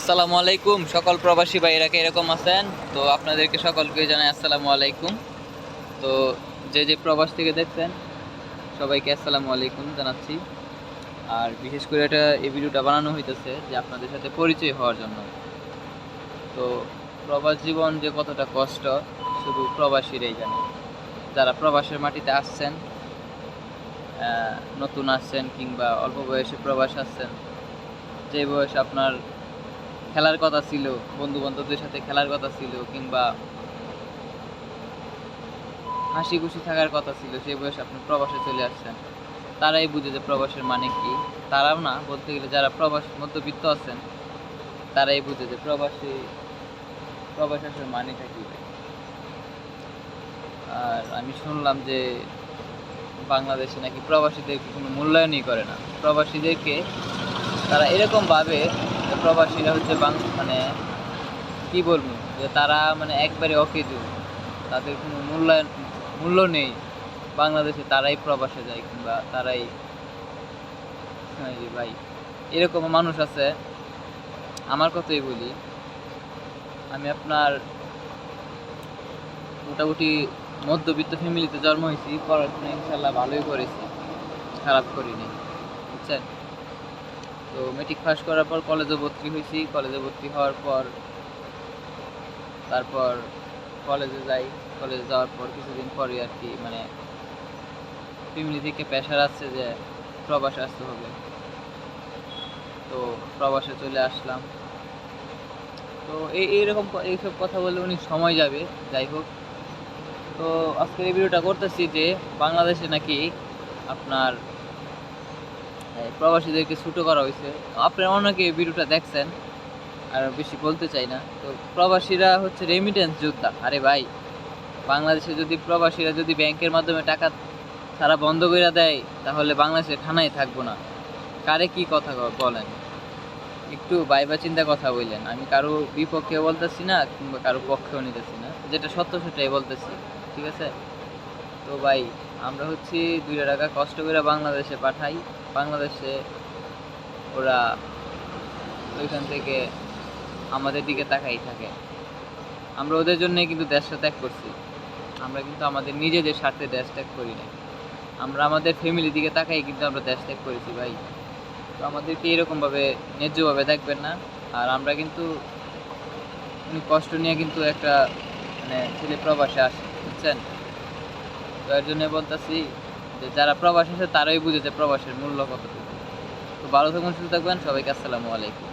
আসসালামু আলাইকুম সকল প্রবাসী ভাইয়েরা কে এরকম আছেন। তো আপনাদেরকে সকলকে জানাই আসসালামু আলাইকুম। তো যে প্রবাস থেকে দেখছেন সবাইকে আসসালামু আলাইকুম জানাচ্ছি। আর বিশেষ করে এই ভিডিওটা বানানো হইতেছে যে আপনাদের সাথে পরিচয় হওয়ার জন্য। তো প্রবাস জীবন যে কতটা কষ্ট শুধু প্রবাসীরাই জানে। যারা প্রবাসের মাটিতে আসছেন, নতুন আসছেন কিংবা অল্প বয়সে প্রবাস আসছেন, যে বয়স আপনার খেলার কথা ছিল, বন্ধু বান্ধবদের সাথে খেলার কথা ছিল, কিংবা হাসি খুশি থাকার কথা ছিল, সেই বয়সে আপনি প্রবাসে চলে আসছেন। তারাই বুঝে যে প্রবাসের মানে কি। তারাও না, বলতে গেলে যারা প্রবাস মধ্যবিত্ত আছেন তারাই বুঝে যে প্রবাস আসার মানেটা কি। আর আমি শুনলাম যে বাংলাদেশে নাকি প্রবাসীদেরকে কোনো মূল্যায়নই করে না। প্রবাসীদেরকে তারা এরকম ভাবে যে প্রবাসীরা হচ্ছে মানে কি বলবো, যে তারা মানে একবারে অকেজো, তাদের কোনো মূল্য নেই। বাংলাদেশে তারাই প্রবাসে যায় কিংবা তারাই ভাই, এরকম মানুষ আছে। আমার কথাই বলি, আমি আপনার মোটামুটি মধ্যবিত্ত ফ্যামিলিতে জন্ম হয়েছি, পড়াশোনা ইনশাল্লাহ ভালোই করেছি, খারাপ করিনি, বুঝছেন। তো মেট্রিক পাস করার পর কলেজে ভর্তি হয়েছি। কলেজে ভর্তি হওয়ার পর তারপর কলেজে যাই। কলেজে যাওয়ার পর কিছুদিন পরে আর কি মানে ফ্যামিলি থেকে প্রেশার আসছে যে প্রবাসে আসতে হবে। তো প্রবাসে চলে আসলাম। তো এইসব কথা বললে উনি সময় যাবে, যাই হোক। তো আজকের এই ভিডিওটা করতেছি যে বাংলাদেশে নাকি আপনার প্রবাসীদেরকে ছুটো করা হয়েছে। আপনারা অনেকে এই ভিডিওটা দেখছেন, আর বেশি বলতে চাই না। তো প্রবাসীরা হচ্ছে রেমিটেন্স যোদ্ধা। আরে ভাই, বাংলাদেশে যদি প্রবাসীরা যদি ব্যাংকের মাধ্যমে টাকা ছাড়া বন্ধ করে দেয়, তাহলে বাংলাদেশে খানাই থাকবো না। কারে কি কথা বলেন, একটু ভাইবা চিন্তা কথা বললেন। আমি কারো বিপক্ষে বলতেছি না কিংবা কারো পক্ষেও নিতেছি না, যেটা সত্য সেটাই বলতেছি, ঠিক আছে। তো ভাই, আমরা হচ্ছি 2 টাকা কষ্ট করে বাংলাদেশে পাঠাই। বাংলাদেশে ওরা ওইখান থেকে আমাদের দিকে তাকাই থাকে। আমরা ওদের জন্যই কিন্তু দেশটা ত্যাগ করছি। আমরা কিন্তু আমাদের নিজেদের স্বার্থে দেশ ত্যাগ করি না। আমরা আমাদের ফ্যামিলির দিকে তাকাই কিন্তু আমরা দেশ ত্যাগ করেছি ভাই। তো আমাদেরকে এরকমভাবে ন্যায্যভাবে দেখবেন না। আর আমরা কিন্তু কষ্ট নিয়ে কিন্তু একটা মানে ছেলে প্রবাসে আসে, বুঝছেন। তো এর জন্য বলতেছি যে যারা প্রবাসে আসে তারাই বুঝেছে প্রবাসের মূল্য কতটুকু। তো ভালো থাকুন, সুস্থ থাকবেন, সবাইকে আসসালামু আলাইকুম।